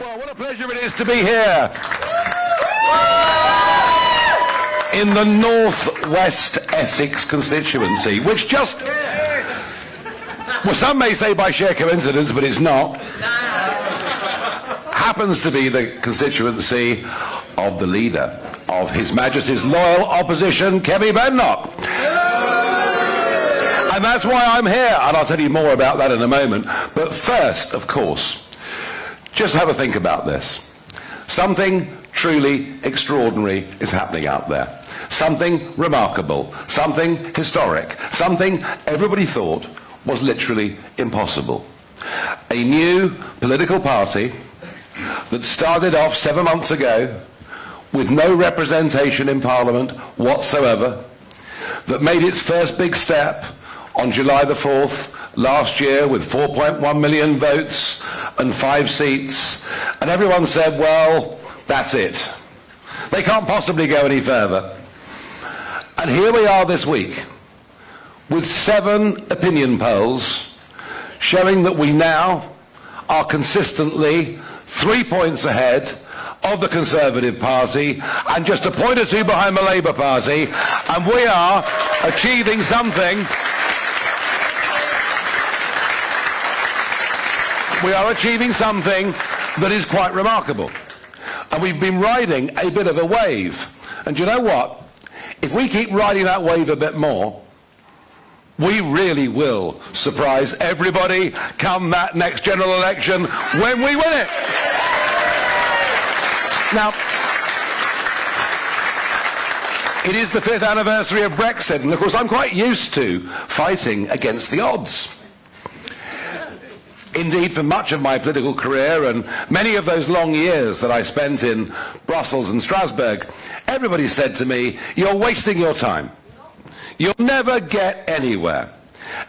Well, what a pleasure it is to be here in the North West Essex constituency, which just, well, some may say by sheer coincidence, but it's not, happens to be the constituency of the leader of His Majesty's loyal opposition, Kemi Badenoch. And that's why I'm here, and I'll tell you more about that in a moment. But first, of course, just have a think about this. Something truly extraordinary is happening out there. Something remarkable, something historic, something everybody thought was literally impossible. A new political party that started off 7 months ago with no representation in Parliament whatsoever, that made its first big step on July the 4th last year with 4.1 million votes and 5 seats, and everyone said, well, that's it. They can't possibly go any further. And here we are this week with 7 opinion polls showing that we now are consistently 3 points ahead of the Conservative Party and just a point or two behind the Labour Party, and we are achieving something. We are achieving something that is quite remarkable. And we've been riding a bit of a wave. And you know what? If we keep riding that wave a bit more, we really will surprise everybody come that next general election when we win it. Now, it is the 5th anniversary of Brexit, and of course I'm quite used to fighting against the odds. Indeed, for much of my political career and many of those long years that I spent in Brussels and Strasbourg, everybody said to me, you're wasting your time. You'll never get anywhere.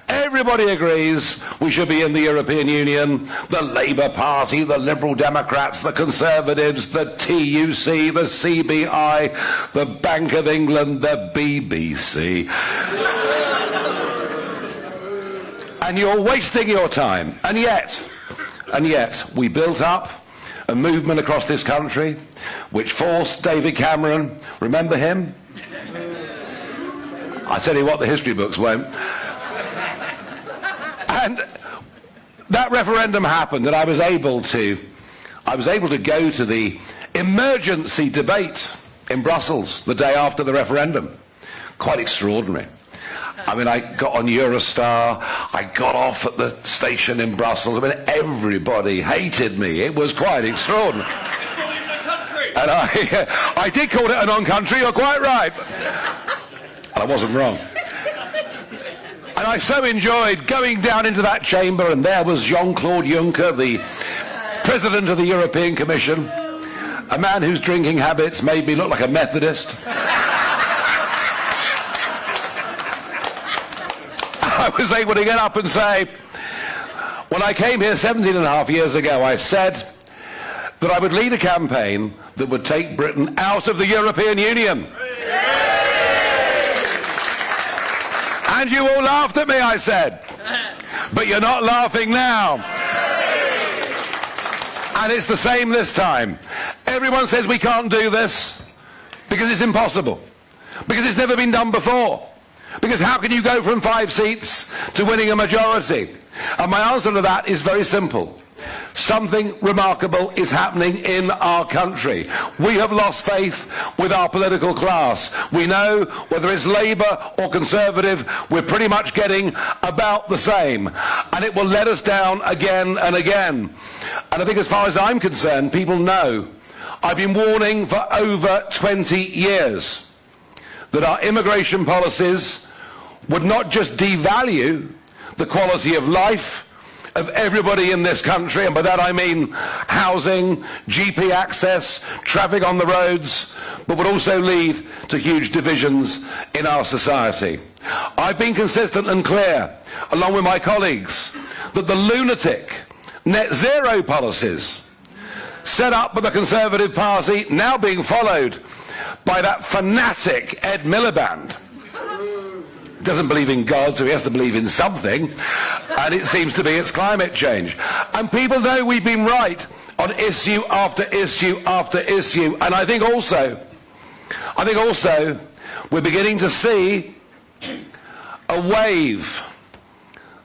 Everybody agrees we should be in the European Union, the Labour Party, the Liberal Democrats, the Conservatives, the TUC, the CBI, the Bank of England, the BBC. And you're wasting your time. And yet, we built up a movement across this country which forced David Cameron, remember him? I tell you what, the history books won't. And that referendum happened, and I was able to go to the emergency debate in Brussels the day after the referendum. Quite extraordinary. I mean, I got on Eurostar, I got off at the station in Brussels. I mean, everybody hated me. It was quite extraordinary. And I did call it a non-country, you're quite right. And I wasn't wrong. And I so enjoyed going down into that chamber, and there was Jean-Claude Juncker, the President of the European Commission, a man whose drinking habits made me look like a Methodist. I was able to get up and say, when I came here 17 and a half years ago, I said that I would lead a campaign that would take Britain out of the European Union. And you all laughed at me, I said. But you're not laughing now. And it's the same this time. Everyone says we can't do this because it's impossible. Because it's never been done before. Because how can you go from 5 seats to winning a majority? And my answer to that is very simple. Something remarkable is happening in our country. We have lost faith with our political class. We know whether it's Labour or Conservative, we're pretty much getting about the same. And it will let us down again and again. And I think as far as I'm concerned, people know I've been warning for over 20 years that our immigration policies would not just devalue the quality of life of everybody in this country, and by that I mean housing, GP access, traffic on the roads, but would also lead to huge divisions in our society. I've been consistent and clear, along with my colleagues, that the lunatic net zero policies set up by the Conservative Party, now being followed by that fanatic Ed Miliband, doesn't believe in God, so he has to believe in something, and it seems to be it's climate change. And people know we've been right on issue after issue after issue. And I think also we're beginning to see a wave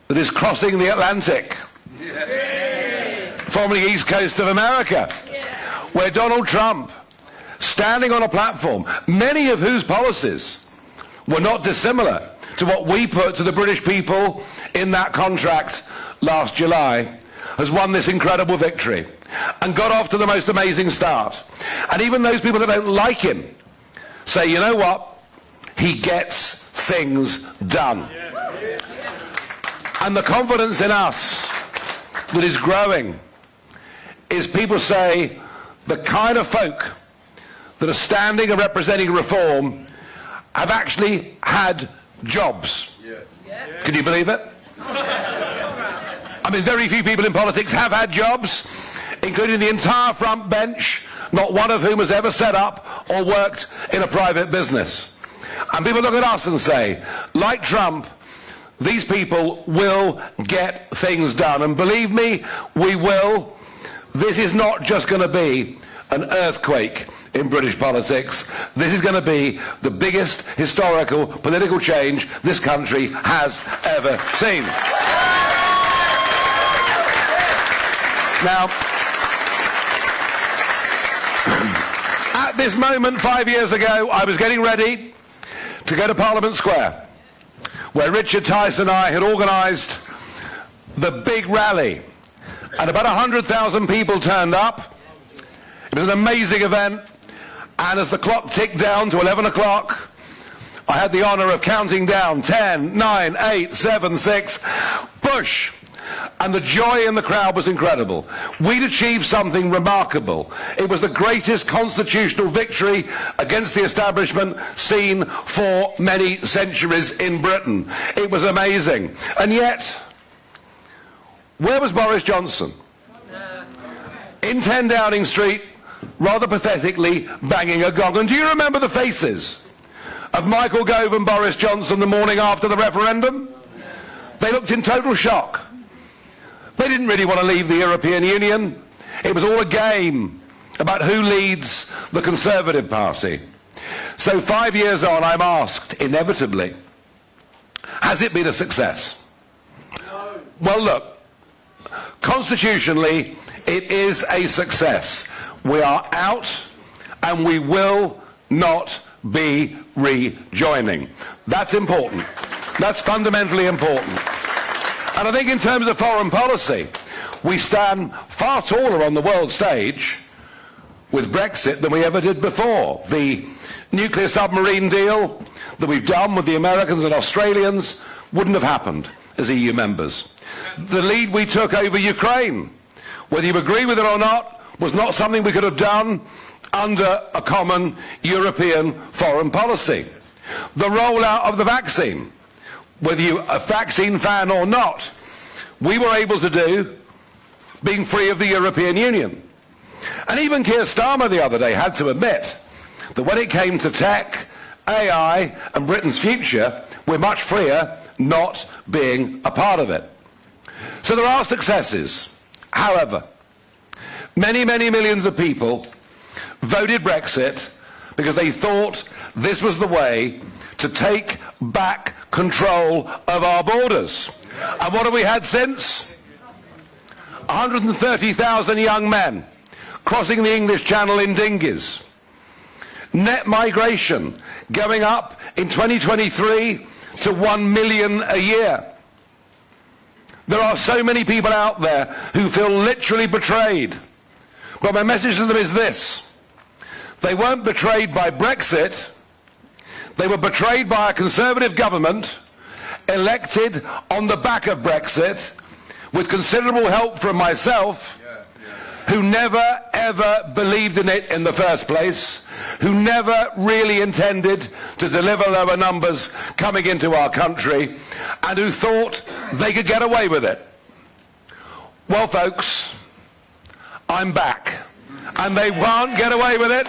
that is crossing the Atlantic from the east coast of America, where Donald Trump, standing on a platform, many of whose policies were not dissimilar to what we put to the British people in that contract last July, has won this incredible victory and got off to the most amazing start. And even those people that don't like him say, you know what, he gets things done. And the confidence in us that is growing is people say the kind of folk that are standing and representing reform have actually had jobs. Can you believe it? I mean, very few people in politics have had jobs, including the entire front bench, not one of whom has ever set up or worked in a private business. And people look at us and say, like Trump, these people will get things done. And believe me, we will. This is not just going to be an earthquake in British politics. This is going to be the biggest historical political change this country has ever seen. Now, at this moment 5 years ago, I was getting ready to go to Parliament Square, where Richard Tice and I had organised the big rally, and about 100,000 people turned up. It was an amazing event, and as the clock ticked down to 11 o'clock, I had the honour of counting down 10, 9, 8, 7, 6, push. And the joy in the crowd was incredible. We'd achieved something remarkable. It was the greatest constitutional victory against the establishment seen for many centuries in Britain. It was amazing. And yet, where was Boris Johnson? In 10 Downing Street, rather pathetically banging a gong. And do you remember the faces of Michael Gove and Boris Johnson the morning after the referendum? They looked in total shock. They didn't really want to leave the European Union. It was all a game about who leads the Conservative Party. So 5 years on, I'm asked, inevitably, has it been a success? No. Well, look, constitutionally, it is a success. We are out, and we will not be rejoining. That's important. That's fundamentally important. And I think in terms of foreign policy, we stand far taller on the world stage with Brexit than we ever did before. The nuclear submarine deal that we've done with the Americans and Australians wouldn't have happened as EU members. The lead we took over Ukraine, whether you agree with it or not, was not something we could have done under a common European foreign policy. The rollout of the vaccine, whether you're a vaccine fan or not, we were able to do being free of the European Union. And even Keir Starmer the other day had to admit that when it came to tech, AI and Britain's future, we're much freer not being a part of it. So there are successes. However, many, many millions of people voted Brexit because they thought this was the way to take back control of our borders. And what have we had since? 130,000 young men crossing the English Channel in dinghies. Net migration going up in 2023 to 1 million a year. There are so many people out there who feel literally betrayed. But my message to them is this: they weren't betrayed by Brexit. They were betrayed by a Conservative government elected on the back of Brexit with considerable help from myself, who never ever believed in it in the first place, who never really intended to deliver lower numbers coming into our country, and who thought they could get away with it. Well, folks, I'm back, and they won't get away with it.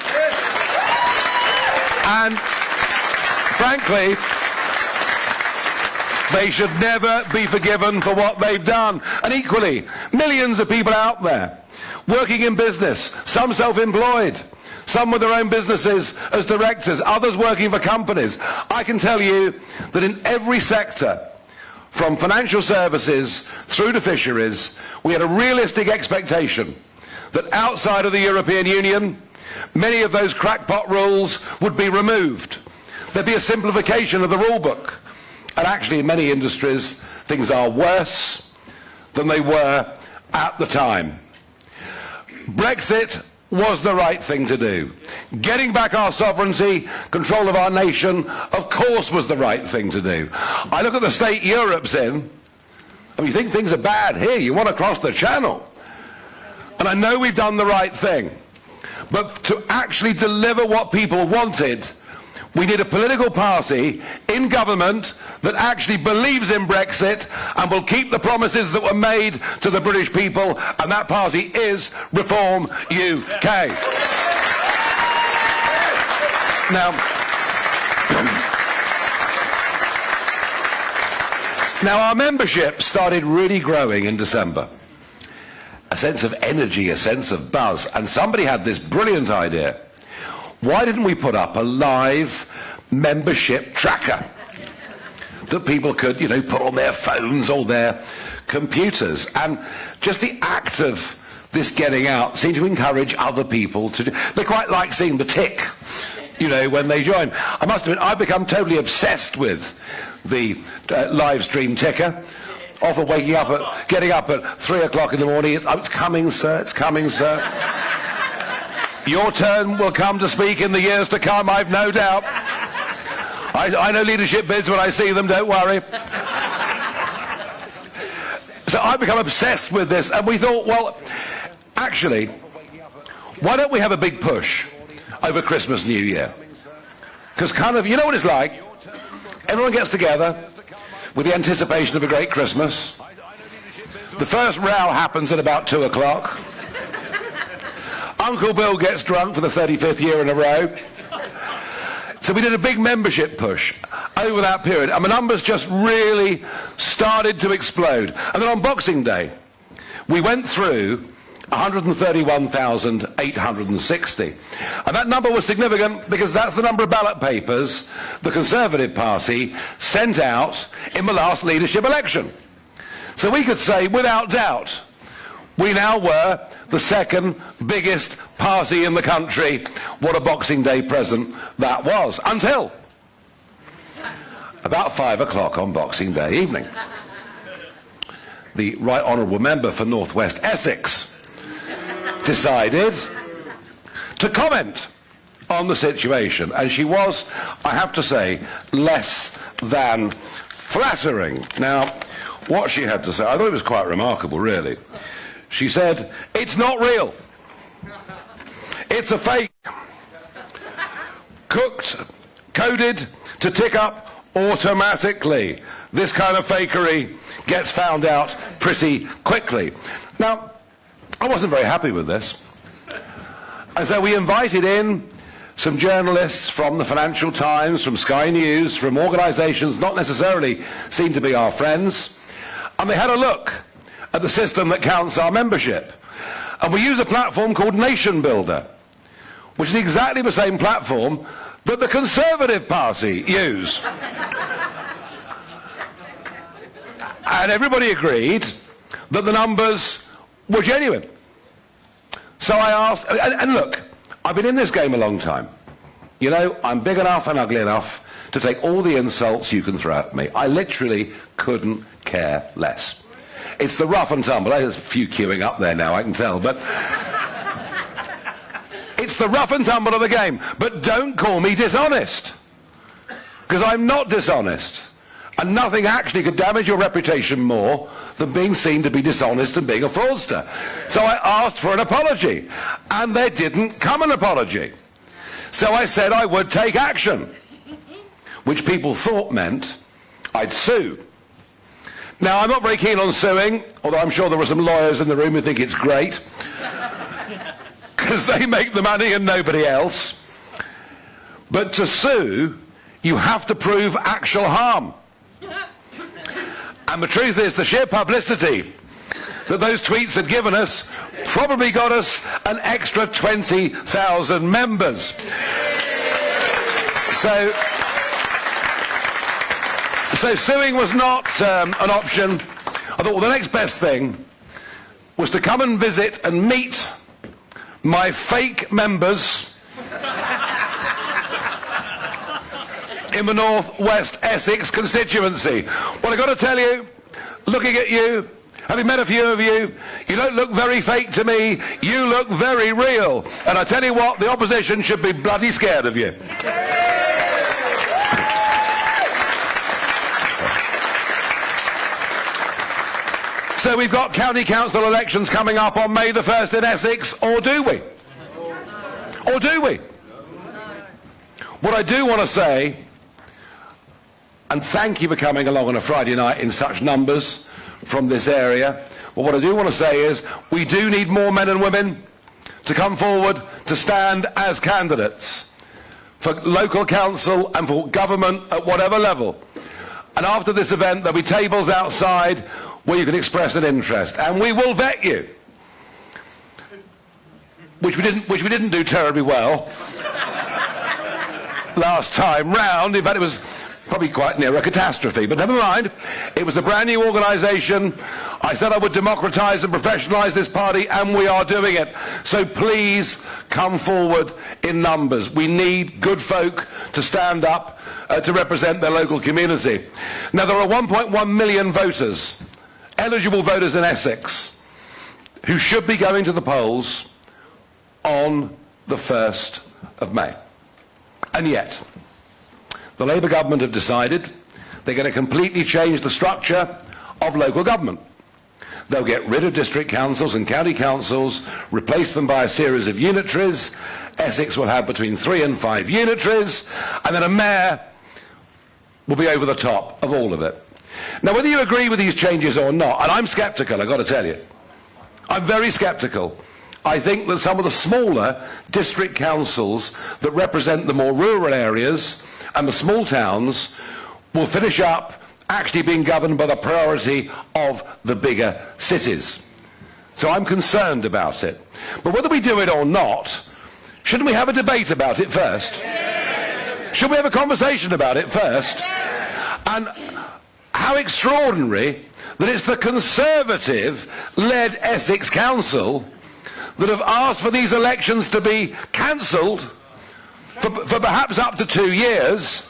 And frankly, they should never be forgiven for what they've done. And equally, millions of people out there working in business, some self-employed, some with their own businesses as directors, others working for companies. I can tell you that in every sector, from financial services through to fisheries, we had a realistic expectation that outside of the European Union, many of those crackpot rules would be removed. There'd be a simplification of the rule book. And actually, in many industries, things are worse than they were at the time. Brexit was the right thing to do. Getting back our sovereignty, control of our nation, of course was the right thing to do. I look at the state Europe's in, and you think things are bad here, you want to cross the channel. And I know we've done the right thing. But to actually deliver what people wanted, we need a political party in government that actually believes in Brexit and will keep the promises that were made to the British people, and that party is Reform UK. Now our membership started really growing in December. A sense of energy, a sense of buzz, and somebody had this brilliant idea. Why didn't we put up a live membership tracker that people could, put on their phones or their computers? And just the act of this getting out seemed to encourage other people to do. They quite like seeing the tick, when they join. I must admit, I've become totally obsessed with the live stream ticker. Often getting up at 3 o'clock in the morning. It's coming, sir. It's coming, sir. Your turn will come to speak in the years to come, I've no doubt. I know leadership bids when I see them, don't worry. So I've become obsessed with this, and we thought, well, actually, why don't we have a big push over Christmas, New Year? Because you know what it's like? Everyone gets together with the anticipation of a great Christmas. The first row happens at about 2 o'clock. Uncle Bill gets drunk for the 35th year in a row. So we did a big membership push over that period, and the numbers just really started to explode. And then on Boxing Day, we went through 131,860. And that number was significant because that's the number of ballot papers the Conservative Party sent out in the last leadership election. So we could say, without doubt, we now were the second biggest party in the country. What a Boxing Day present that was. Until about 5 o'clock on Boxing Day evening. The Right Honourable Member for North West Essex decided to comment on the situation. And she was, I have to say, less than flattering. Now, what she had to say, I thought it was quite remarkable, really. She said, "It's not real. It's a fake. Cooked, coded to tick up automatically. This kind of fakery gets found out pretty quickly." Now, I wasn't very happy with this. And so we invited in some journalists from the Financial Times, from Sky News, from organisations not necessarily seen to be our friends, and they had a look at the system that counts our membership. And we use a platform called Nation Builder, which is exactly the same platform that the Conservative Party use. And everybody agreed that the numbers were genuine. So I asked, and look, I've been in this game a long time. I'm big enough and ugly enough to take all the insults you can throw at me. I literally couldn't care less. It's the rough and tumble. There's a few queuing up there now, I can tell, but it's the rough and tumble of the game. But don't call me dishonest, because I'm not dishonest. And nothing actually could damage your reputation more than being seen to be dishonest and being a fraudster. So I asked for an apology, and there didn't come an apology. So I said I would take action, which people thought meant I'd sue. Now, I'm not very keen on suing, although I'm sure there are some lawyers in the room who think it's great, because they make the money and nobody else. But to sue, you have to prove actual harm. And the truth is, the sheer publicity that those tweets had given us probably got us an extra 20,000 members. So suing was not an option. I thought, well, the next best thing was to come and visit and meet my fake members in the North West Essex constituency. Well, I've got to tell you, looking at you, having met a few of you, you don't look very fake to me, you look very real. And I tell you what, the opposition should be bloody scared of you. So we've got county council elections coming up on May the 1st in Essex, or do we? Or do we? What I do want to say, and thank you for coming along on a Friday night in such numbers from this area, but what I do want to say is we do need more men and women to come forward to stand as candidates for local council and for government at whatever level. And after this event there'll be tables outside where you can express an interest, and we will vet you, which we didn't do terribly well last time round. In fact, it was probably quite near a catastrophe, but never mind. It was a brand new organisation. I said I would democratise and professionalise this party, and we are doing it. So please come forward in numbers. We need good folk to stand up to represent their local community. Now, there are 1.1 million voters, eligible voters in Essex, who should be going to the polls on the 1st of May. And yet, the Labour government have decided they're going to completely change the structure of local government. They'll get rid of district councils and county councils, replace them by a series of unitaries. Essex will have between 3 and 5 unitaries, and then a mayor will be over the top of all of it. Now, whether you agree with these changes or not, and I'm sceptical, I've got to tell you, I'm very sceptical. I think that some of the smaller district councils that represent the more rural areas and the small towns will finish up actually being governed by the priority of the bigger cities. So I'm concerned about it. But whether we do it or not, shouldn't we have a debate about it first? Yes. Should we have a conversation about it first? Yes. And how extraordinary that it's the Conservative-led Essex Council that have asked for these elections to be cancelled for perhaps up to 2 years,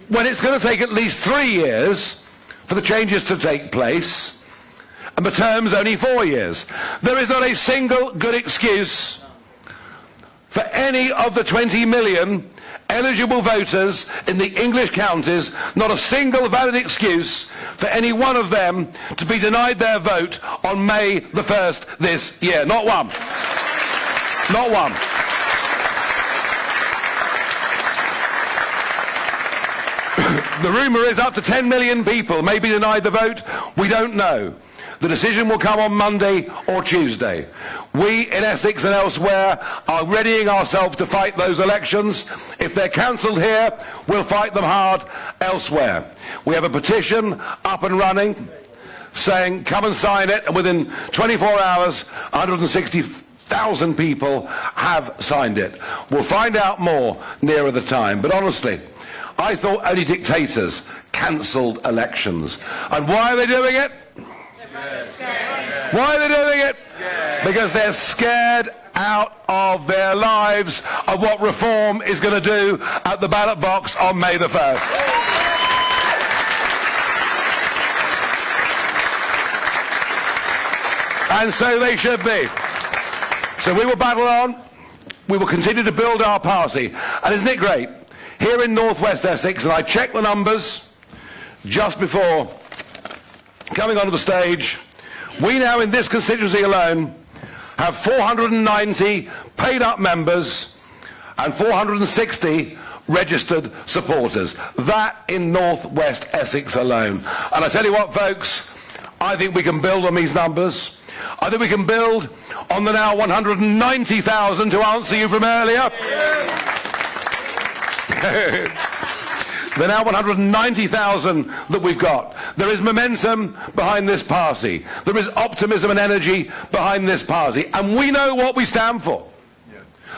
when it's going to take at least 3 years for the changes to take place, and the term's only 4 years. There is not a single good excuse for any of the 20 million eligible voters in the English counties, not a single valid excuse for any one of them to be denied their vote on May the 1st this year. Not one. Not one. The rumour is up to 10 million people may be denied the vote. We don't know. The decision will come on Monday or Tuesday. We in Essex and elsewhere are readying ourselves to fight those elections. If they're cancelled here, we'll fight them hard elsewhere. We have a petition up and running saying come and sign it, and within 24 hours 160,000 people have signed it. We'll find out more nearer the time, but honestly, I thought only dictators cancelled elections. And why are they doing it? Why are they doing it? Because they're scared out of their lives of what reform is going to do at the ballot box on May the 1st. And so they should be. So we will battle on. We will continue to build our party. And isn't it great? Here in North West Essex, and I checked the numbers just before coming onto the stage, we now in this constituency alone have 490 paid up members and 460 registered supporters. That in North West Essex alone. And I tell you what, folks, I think we can build on these numbers. I think we can build on the now 190,000 to answer you from earlier. They're now 190,000 that we've got. There is momentum behind this party. There is optimism and energy behind this party. And we know what we stand for.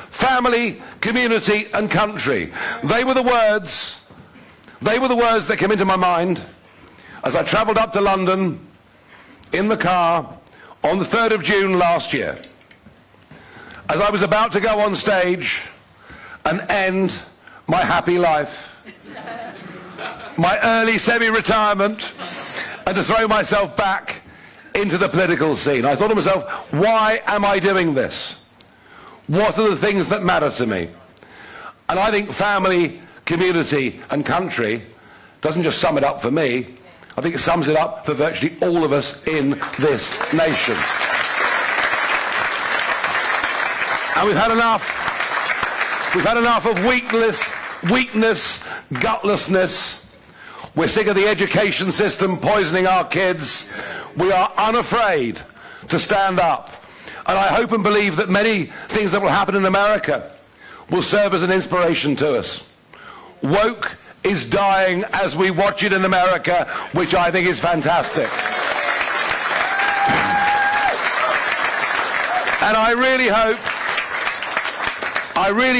Family, community and country. They were the words that came into my mind as I travelled up to London in the car on the 3rd of June last year. As I was about to go on stage and end my happy life, my early semi-retirement, and to throw myself back into the political scene. I thought to myself, why am I doing this? What are the things that matter to me? And I think family, community and country doesn't just sum it up for me, I think it sums it up for virtually all of us in this nation. And we've had enough of weakness, gutlessness. We're sick of the education system poisoning our kids. We are unafraid to stand up. And I hope and believe that many things that will happen in America will serve as an inspiration to us. Woke is dying as we watch it in America, which I think is fantastic. And I really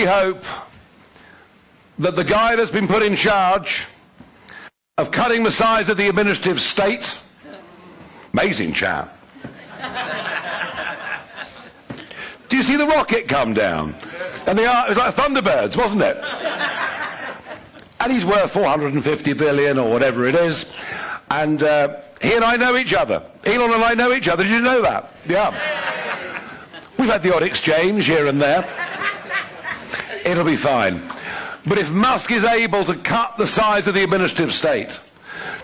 hope that the guy that's been put in charge of cutting the size of the administrative state, amazing chap. Do you see the rocket come down? And it was like Thunderbirds, wasn't it? And he's worth 450 billion or whatever it is. And he and I know each other. Elon and I know each other. Did you know that? Yeah. We've had the odd exchange here and there. It'll be fine. But if Musk is able to cut the size of the administrative state,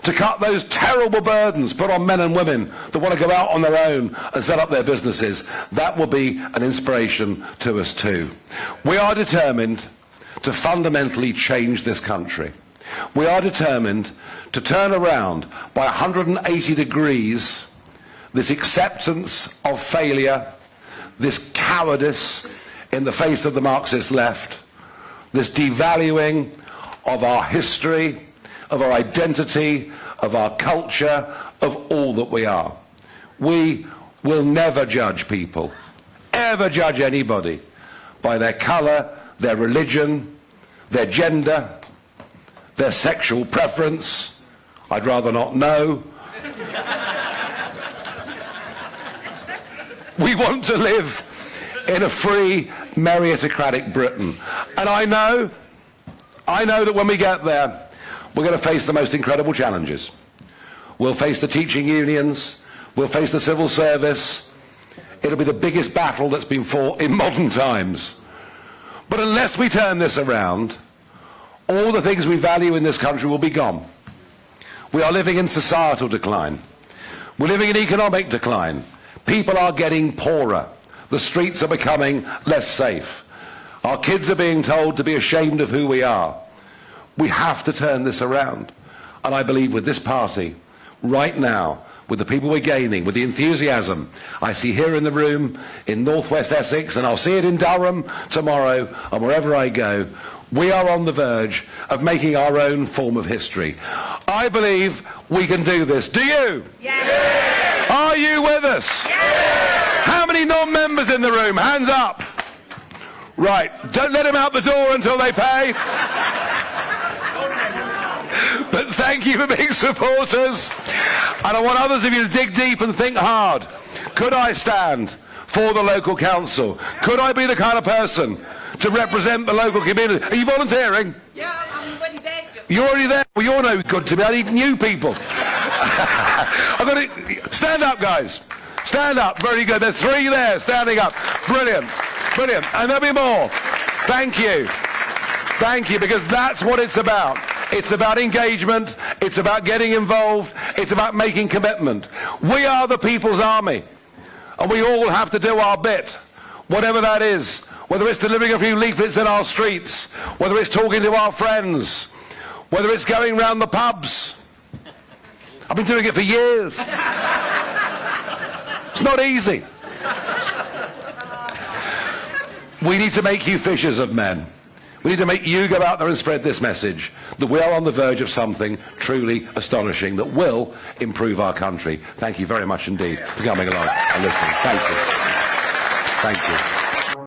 to cut those terrible burdens put on men and women that want to go out on their own and set up their businesses, that will be an inspiration to us too. We are determined to fundamentally change this country. We are determined to turn around by 180 degrees this acceptance of failure, this cowardice in the face of the Marxist left, this devaluing of our history, of our identity, of our culture, of all that we are. We will never judge people, ever judge anybody by their colour, their religion, their gender, their sexual preference. I'd rather not know. We want to live in a free, meritocratic Britain. And I know that when we get there, we're going to face the most incredible challenges. We'll face the teaching unions, we'll face the civil service. It'll be the biggest battle that's been fought in modern times. But unless we turn this around, all the things we value in this country will be gone. We are living in societal decline. We're living in economic decline. People are getting poorer. The streets are becoming less safe. Our kids are being told to be ashamed of who we are. We have to turn this around. And I believe with this party, right now, with the people we're gaining, with the enthusiasm I see here in the room, in northwest Essex, and I'll see it in Durham tomorrow, and wherever I go, we are on the verge of making our own form of history. I believe we can do this. Do you? Yes. Are you with us? Yes. How many non-members in the room? Hands up. Right. Don't let them out the door until they pay. But thank you for being supporters. And I want others of you to dig deep and think hard. Could I stand for the local council? Could I be the kind of person to represent the local community? Are you volunteering? Yeah, I'm already there. You're already there? Well, you're no good to me. I need new people. I've got to stand up, guys. Stand up. Very good. There's 3 there standing up. Brilliant. Brilliant. And there'll be more. Thank you. Thank you, because that's what it's about. It's about engagement. It's about getting involved. It's about making commitment. We are the people's army, and we all have to do our bit, whatever that is, whether it's delivering a few leaflets in our streets, whether it's talking to our friends, whether it's going round the pubs. I've been doing it for years. It's not easy. We need to make you fishers of men. We need to make you go out there and spread this message that we are on the verge of something truly astonishing that will improve our country. Thank you very much indeed for coming along and listening. Thank you. Thank you.